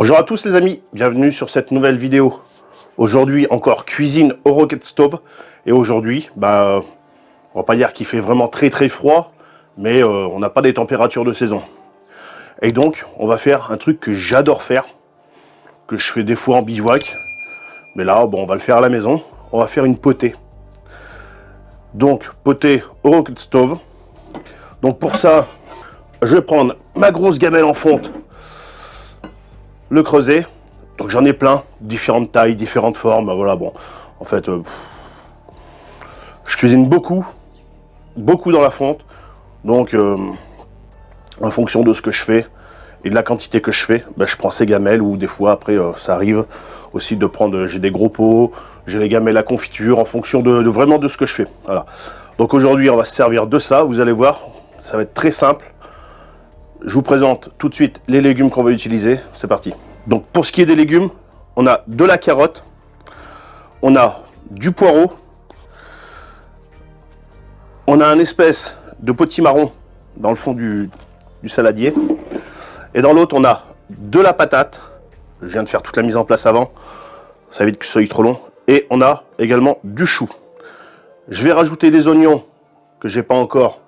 Bonjour à tous les amis, bienvenue sur cette nouvelle vidéo. Aujourd'hui encore cuisine au rocket stove. Et aujourd'hui, on va pas dire qu'il fait vraiment très froid, mais on n'a pas des températures de saison. Et donc on va faire un truc que j'adore faire, que je fais des fois en bivouac. Mais là, bon, on va le faire à la maison. On va faire une potée. Donc potée au rocket stove. Donc pour ça, je vais prendre ma grosse gamelle en fonte, le creuset. Donc j'en ai plein, différentes tailles, différentes formes. Voilà, bon, en fait, je cuisine beaucoup dans la fonte. Donc, en fonction de ce que je fais et de la quantité que je fais, je prends ces gamelles. Ou des fois, après, ça arrive aussi de prendre. J'ai des gros pots, j'ai les gamelles à confiture, en fonction de vraiment de ce que je fais. Voilà. Donc aujourd'hui, on va se servir de ça. Vous allez voir, ça va être très simple. Je vous présente tout de suite les légumes qu'on va utiliser. C'est parti. Donc pour ce qui est des légumes, on a de la carotte, on a du poireau, on a un espèce de potimarron dans le fond du saladier, et dans l'autre on a de la patate. Je viens de faire toute la mise en place avant, ça évite que ce soit trop long, et on a également du chou. Je vais rajouter des oignons que j'ai pas encore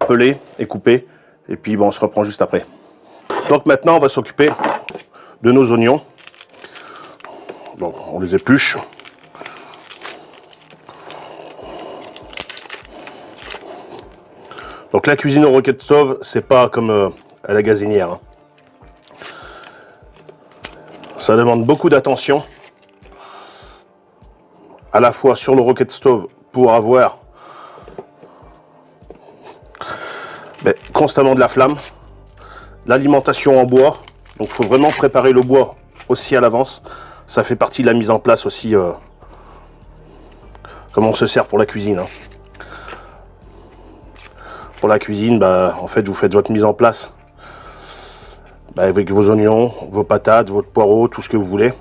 pelés et coupés, et puis on se reprend juste après. Donc maintenant on va s'occuper de nos oignons. Donc on les épluche. Donc la cuisine au rocket stove, c'est pas comme à la gazinière. Ça demande beaucoup d'attention, à la fois sur le rocket stove pour avoir constamment de la flamme, l'alimentation en bois. Donc il faut vraiment préparer le bois aussi à l'avance. Ça fait partie de la mise en place aussi, comment on se sert pour la cuisine. Pour la cuisine, en fait, vous faites votre mise en place avec vos oignons, vos patates, votre poireau, tout ce que vous voulez.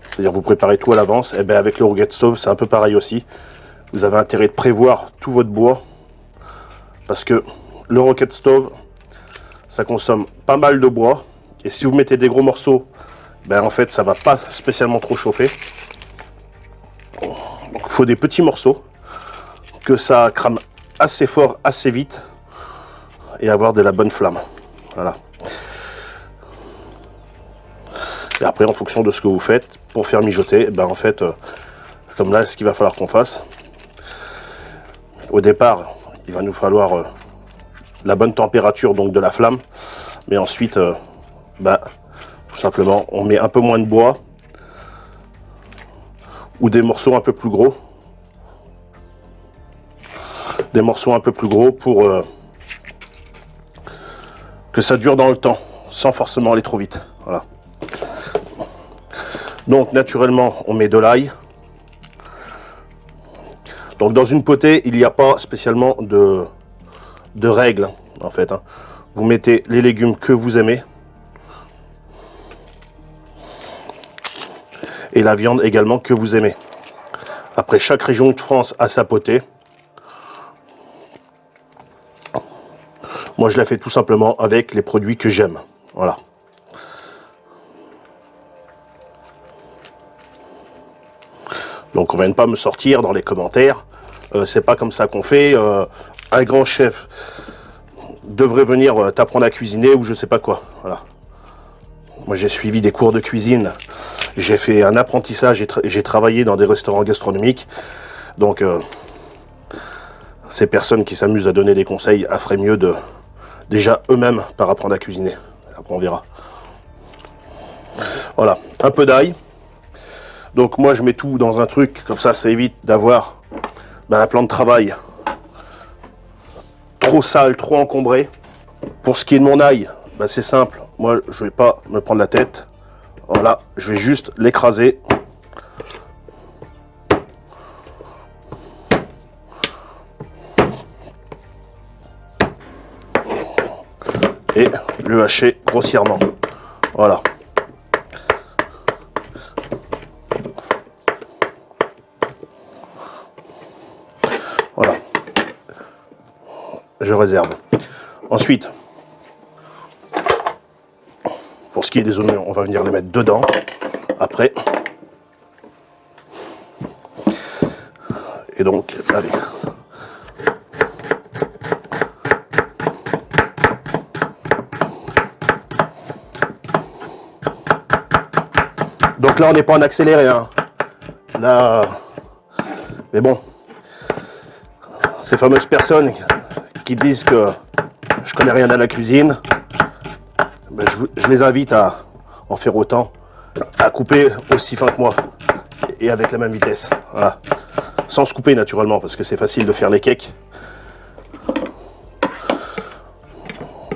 C'est-à-dire vous préparez tout à l'avance. Et avec le rocket stove, c'est un peu pareil aussi. Vous avez intérêt de prévoir tout votre bois, parce que le rocket stove, ça consomme pas mal de bois. Et si vous mettez des gros morceaux, en fait, ça va pas spécialement trop chauffer. Donc il faut des petits morceaux, que ça crame assez fort, assez vite, et avoir de la bonne flamme. Voilà. Et après, en fonction de ce que vous faites, pour faire mijoter, en fait, comme là, ce qu'il va falloir qu'on fasse. Au départ, il va nous falloir la bonne température donc de la flamme, mais ensuite, tout simplement, on met un peu moins de bois ou des morceaux un peu plus gros. Des morceaux un peu plus gros pour que ça dure dans le temps, sans forcément aller trop vite. Voilà. Donc naturellement, on met de l'ail. Donc dans une potée, il n'y a pas spécialement de règles en fait. Vous mettez les légumes que vous aimez. Et la viande également que vous aimez. Après, chaque région de France a sa potée. Moi, je la fais tout simplement avec les produits que j'aime. Voilà. Donc, on ne vient pas me sortir dans les commentaires. C'est pas comme ça qu'on fait. Un grand chef devrait venir t'apprendre à cuisiner ou je sais pas quoi. Voilà. Moi, j'ai suivi des cours de cuisine. J'ai fait un apprentissage. J'ai travaillé dans des restaurants gastronomiques. Donc, ces personnes qui s'amusent à donner des conseils feraient mieux de déjà eux-mêmes par apprendre à cuisiner. Après, on verra. Voilà, un peu d'ail. Donc moi, je mets tout dans un truc, comme ça évite d'avoir un plan de travail trop sale, trop encombré. Pour ce qui est de mon ail, c'est simple. Moi, je vais pas me prendre la tête. Voilà, je vais juste l'écraser. Et le hacher grossièrement. Voilà. Voilà. Je réserve. Ensuite, pour ce qui est des oignons, on va venir les mettre dedans. Après. Et donc, allez. Donc là, on n'est pas en accéléré. Hein. Là, mais bon, ces fameuses personnes qui disent que je connais rien à la cuisine, ben je les invite à en faire autant, à couper aussi fin que moi et avec la même vitesse. Voilà. Sans se couper naturellement, parce que c'est facile de faire les cakes.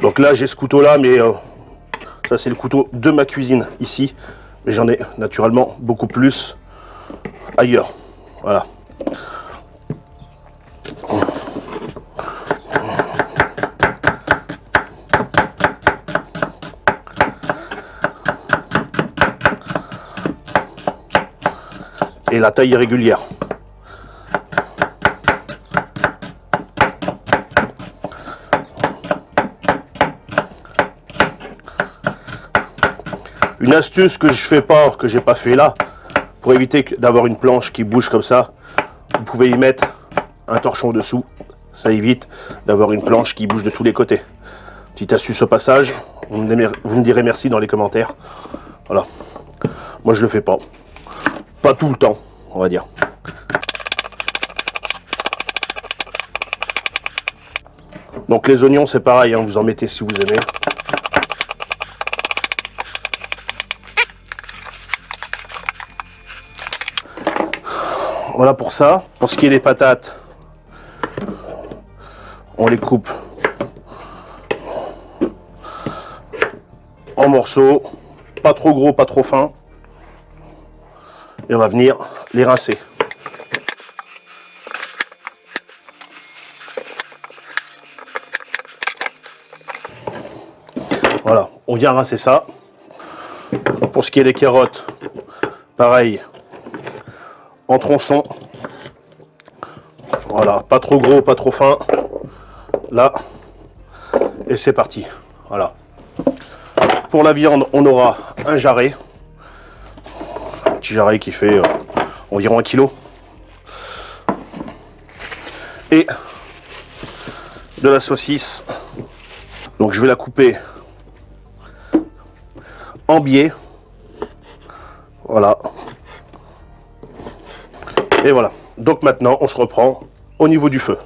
Donc là, j'ai ce couteau-là, mais ça, c'est le couteau de ma cuisine ici. Mais j'en ai naturellement beaucoup plus ailleurs. Voilà. Et la taille est régulière. Une astuce que je fais pas, que j'ai pas fait là, pour éviter d'avoir une planche qui bouge comme ça, vous pouvez y mettre un torchon dessous. Ça évite d'avoir une planche qui bouge de tous les côtés. Petite astuce au passage, vous me direz merci dans les commentaires. Voilà. Moi je le fais pas. Pas tout le temps, on va dire. Donc les oignons c'est pareil, hein, vous en mettez si vous aimez. Voilà pour ça. Pour ce qui est des patates, on les coupe en morceaux, pas trop gros, pas trop fins. Et on va venir les rincer. Voilà, on vient rincer ça. Pour ce qui est des carottes, pareil, en tronçons. Voilà, pas trop gros, pas trop fin. Là, et c'est parti. Voilà. Pour la viande, on aura un jarret. Un petit jarret qui fait environ 1 kg. Et de la saucisse. Donc je vais la couper en biais. Voilà. Et voilà. Donc maintenant, on se reprend au niveau du feu.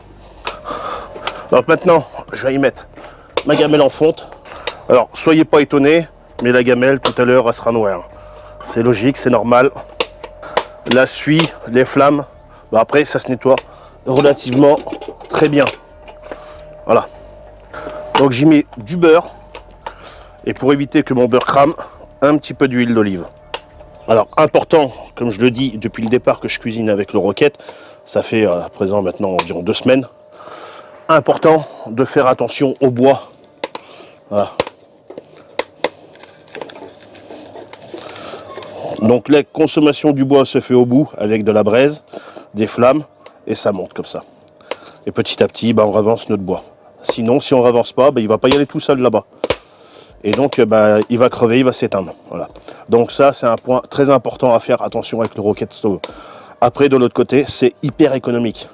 Donc maintenant, je vais y mettre ma gamelle en fonte. Alors, soyez pas étonnés, mais la gamelle, tout à l'heure, elle sera noire. C'est logique, c'est normal. La suie, les flammes, bah après, ça se nettoie relativement très bien. Voilà. Donc, j'y mets du beurre. Et pour éviter que mon beurre crame, un petit peu d'huile d'olive. Alors, important, comme je le dis depuis le départ que je cuisine avec le Roquette, ça fait à présent maintenant environ 2 semaines. Important de faire attention au bois. Voilà. Donc la consommation du bois se fait au bout avec de la braise, des flammes, et ça monte comme ça. Et petit à petit, bah, on avance notre bois. Sinon, si on ne avance pas, bah, il ne va pas y aller tout seul là-bas. Et donc, bah, il va crever, il va s'éteindre. Voilà. Donc ça, c'est un point très important à faire attention avec le Roquette Stove. Après, de l'autre côté, c'est hyper économique.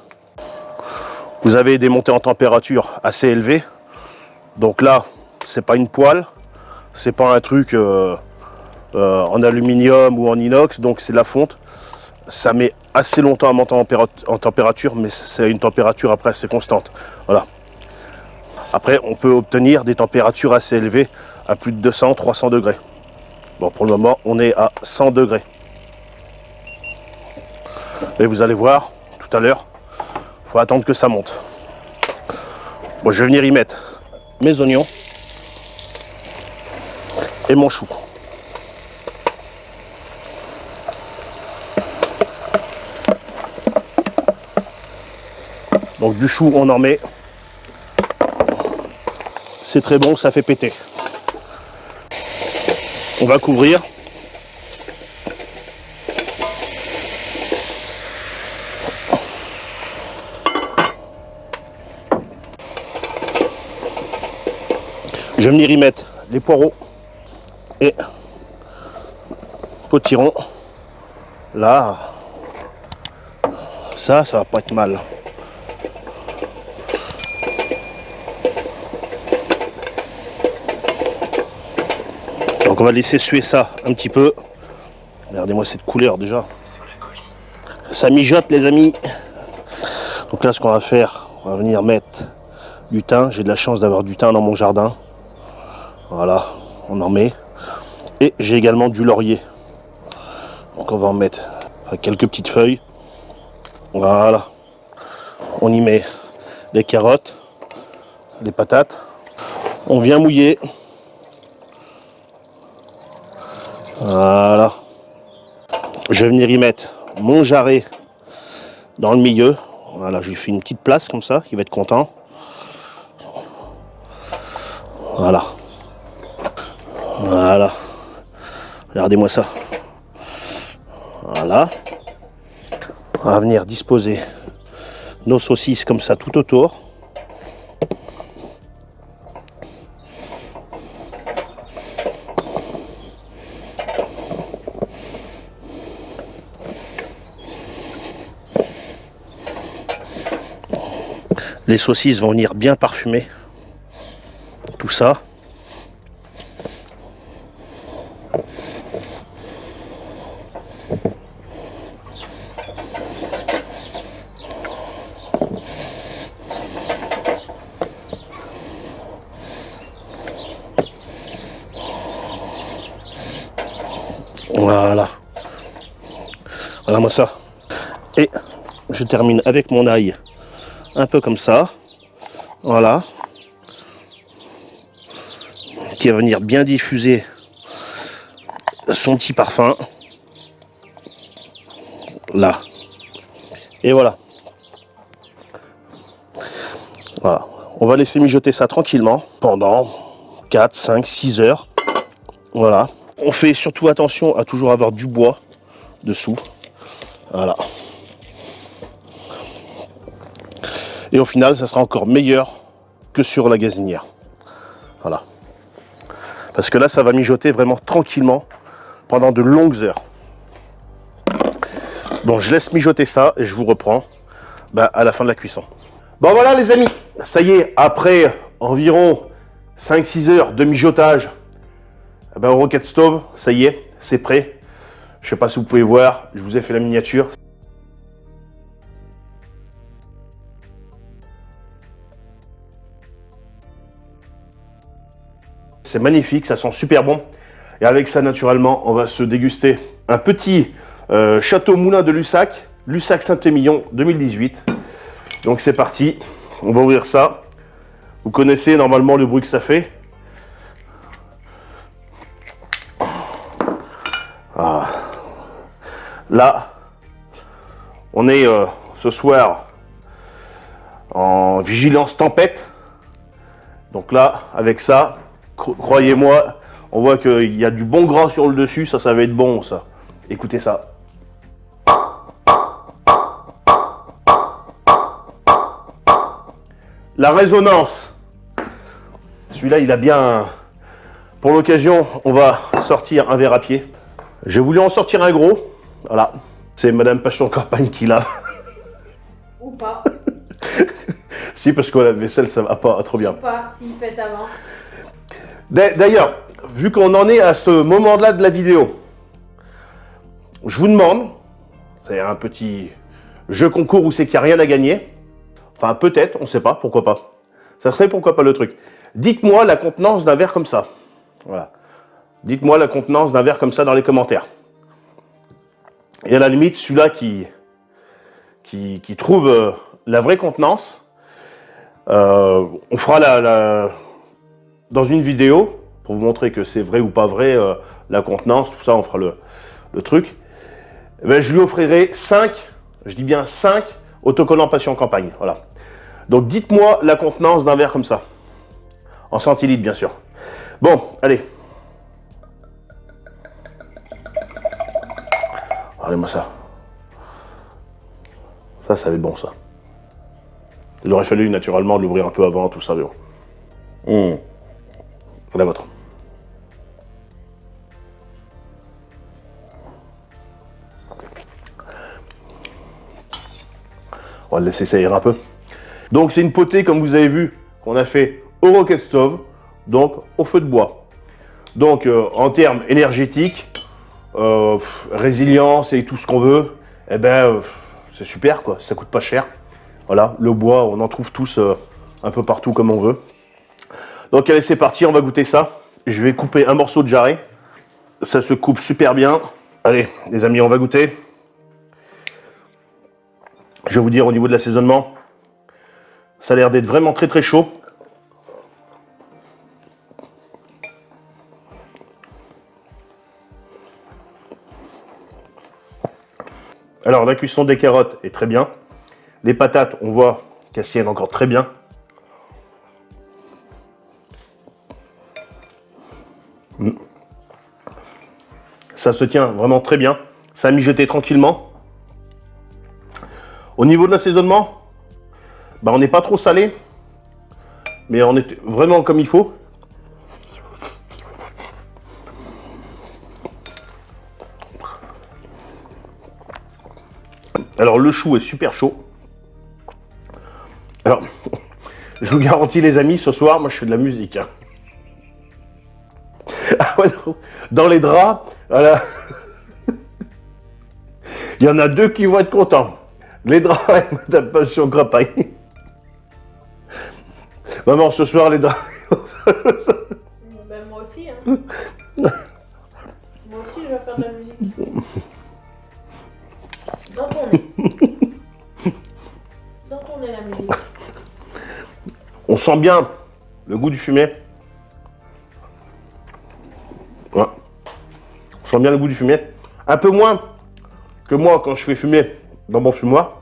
Vous avez des montées en température assez élevées. Donc là, c'est pas une poêle, c'est pas un truc en aluminium ou en inox, donc c'est de la fonte. Ça met assez longtemps à monter en température, mais c'est une température après assez constante. Voilà. Après, on peut obtenir des températures assez élevées à plus de 200-300 degrés. Bon, pour le moment, on est à 100 degrés. Et vous allez voir tout à l'heure, il faut attendre que ça monte. Bon, je vais venir y mettre mes oignons et mon chou. Donc du chou, on en met. C'est très bon, ça fait péter. On va couvrir. Je vais venir y mettre les poireaux. Et potiron. Là, ça va pas être mal. Donc on va laisser suer ça un petit peu. Regardez-moi cette couleur déjà. Ça mijote les amis. Donc là ce qu'on va faire, on va venir mettre du thym. J'ai de la chance d'avoir du thym dans mon jardin. Voilà, on en met. Et j'ai également du laurier. Donc on va en mettre quelques petites feuilles. Voilà. On y met les carottes, les patates. On vient mouiller. Voilà. Je vais venir y mettre mon jarret dans le milieu. Voilà, je lui fais une petite place comme ça, il va être content. Voilà. Voilà. Regardez-moi ça. Voilà. On va venir disposer nos saucisses comme ça tout autour. Les saucisses vont venir bien parfumer tout ça. Voilà. Voilà moi ça. Et je termine avec mon ail. Un peu comme ça. Voilà. Qui va venir bien diffuser son petit parfum. Là. Et voilà. Voilà. On va laisser mijoter ça tranquillement pendant 4, 5, 6 heures. Voilà. On fait surtout attention à toujours avoir du bois dessous. Voilà. Et au final, ça sera encore meilleur que sur la gazinière. Voilà. Parce que là, ça va mijoter vraiment tranquillement pendant de longues heures. Bon, je laisse mijoter ça et je vous reprends à la fin de la cuisson. Bon voilà les amis, ça y est, après environ 5-6 heures de mijotage, au Rocket Stove, ça y est, c'est prêt. Je sais pas si vous pouvez voir, je vous ai fait la miniature. C'est magnifique, ça sent super bon. Et avec ça, naturellement, on va se déguster un petit Château Moulin de Lussac, Lussac Saint-Émilion 2018. Donc c'est parti, on va ouvrir ça. Vous connaissez normalement le bruit que ça fait. Ah. Là, on est ce soir en vigilance tempête. Donc là, avec ça, croyez-moi, on voit qu'il y a du bon gras sur le dessus, ça va être bon ça. Écoutez ça. La résonance. Celui-là, il a bien... Pour l'occasion, on va sortir un verre à pied. J'ai voulu en sortir un gros. Voilà. C'est Madame Passion Campagne qui l'a. Ou pas. Si, parce que la vaisselle, ça va pas trop bien. Ou pas, s'il fait avant. D'ailleurs, vu qu'on en est à ce moment-là de la vidéo, je vous demande, c'est un petit jeu concours où c'est qu'il n'y a rien à gagner. Enfin, peut-être, on ne sait pas, pourquoi pas. Ça serait pourquoi pas le truc. Dites-moi la contenance d'un verre comme ça. Voilà. Dites-moi la contenance d'un verre comme ça dans les commentaires. Et à la limite, celui-là qui trouve la vraie contenance, on fera dans une vidéo, pour vous montrer que c'est vrai ou pas vrai, la contenance, tout ça, on fera le truc. Je lui offrirai 5, je dis bien 5, autocollants Passion Campagne. Voilà. Donc dites-moi la contenance d'un verre comme ça. En centilitres, bien sûr. Bon, allez. Regardez-moi ça. Ça va être bon, ça. Il aurait fallu, naturellement, l'ouvrir un peu avant, tout ça, mais bon. La vôtre. On va le laisser saillir un peu. Donc c'est une potée, comme vous avez vu, qu'on a fait au Rocket Stove, donc au feu de bois. Donc en termes énergétiques, résilience et tout ce qu'on veut, eh ben c'est super quoi, ça coûte pas cher. Voilà, le bois, on en trouve tous un peu partout comme on veut. Donc allez, c'est parti, on va goûter ça. Je vais couper un morceau de jarret. Ça se coupe super bien. Allez, les amis, on va goûter. Je vais vous dire au niveau de l'assaisonnement, ça a l'air d'être vraiment très très chaud. Alors la cuisson des carottes est très bien. Les patates, on voit qu'elles tiennent encore très bien. Ça se tient vraiment très bien. Ça a mijoté tranquillement. Au niveau de l'assaisonnement, bah, on n'est pas trop salé, mais on est vraiment comme il faut. Alors le chou est super chaud. Alors, je vous garantis les amis, ce soir, moi je fais de la musique. Hein. Dans les draps, voilà. Il y en a deux qui vont être contents. Les draps et Madame Passion Crapaille. Maman, ce soir, les draps. Ben, moi aussi, hein. Moi aussi, je vais faire de la musique. Dans ton nez. Dans ton nez, la musique. On sent bien le goût du fumet. Ouais. On sent bien le goût du fumet. Un peu moins que moi quand je fais fumer dans mon fumoir.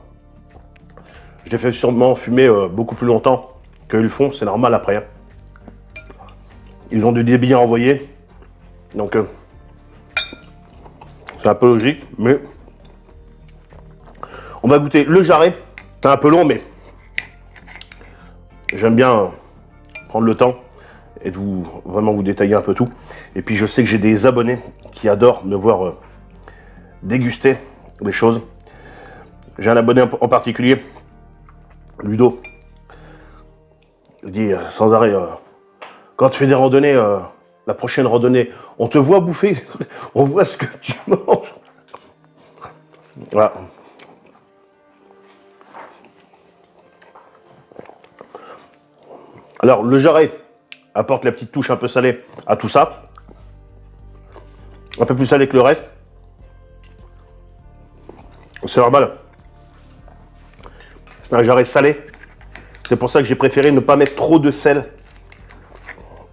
Je l'ai fait sûrement fumer beaucoup plus longtemps qu'ils le font, c'est normal après. Hein. Ils ont du débit à envoyer. Donc c'est un peu logique, mais on va goûter le jarret. C'est un peu long, mais j'aime bien prendre le temps et de vraiment vous détailler un peu tout. Et puis je sais que j'ai des abonnés qui adorent me voir déguster des choses. J'ai un abonné en particulier, Ludo. Il dit sans arrêt, quand tu fais des randonnées, la prochaine randonnée, on te voit bouffer, on voit ce que tu manges. Voilà. Alors le jarret apporte la petite touche un peu salée à tout ça. Un peu plus salé que le reste. C'est normal. C'est un jarret salé. C'est pour ça que j'ai préféré ne pas mettre trop de sel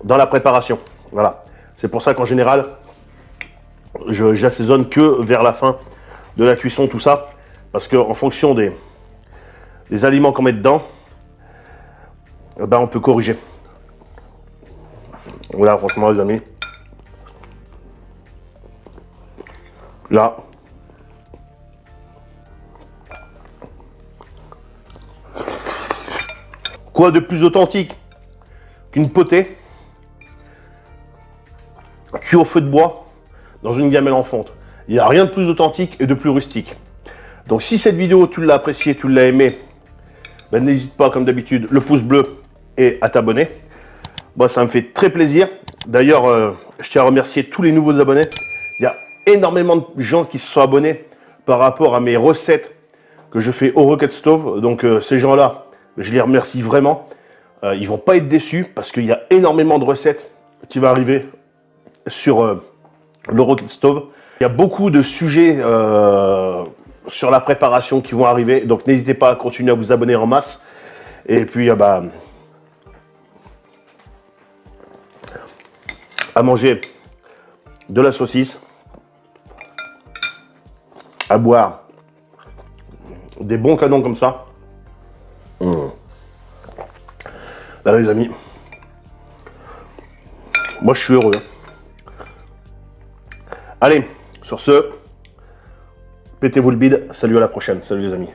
dans la préparation. Voilà. C'est pour ça qu'en général, j'assaisonne que vers la fin de la cuisson, tout ça. Parce qu'en fonction des aliments qu'on met dedans, ben on peut corriger. Voilà, franchement, les amis. Là. Quoi de plus authentique qu'une potée cuite au feu de bois dans une gamelle en fonte. Il n'y a rien de plus authentique et de plus rustique. Donc si cette vidéo, tu l'as appréciée, tu l'as aimée, ben, n'hésite pas, comme d'habitude, le pouce bleu et à t'abonner. Moi, ça me fait très plaisir. D'ailleurs, je tiens à remercier tous les nouveaux abonnés. Il y a énormément de gens qui se sont abonnés par rapport à mes recettes que je fais au Rocket Stove. Donc ces gens-là, je les remercie vraiment. Ils ne vont pas être déçus parce qu'il y a énormément de recettes qui vont arriver sur le Rocket Stove. Il y a beaucoup de sujets sur la préparation qui vont arriver. Donc n'hésitez pas à continuer à vous abonner en masse. Et puis à manger de la saucisse, à boire des bons canons comme ça. Là les amis, moi je suis heureux. Allez, sur ce, pétez-vous le bide. Salut, à la prochaine. Salut les amis.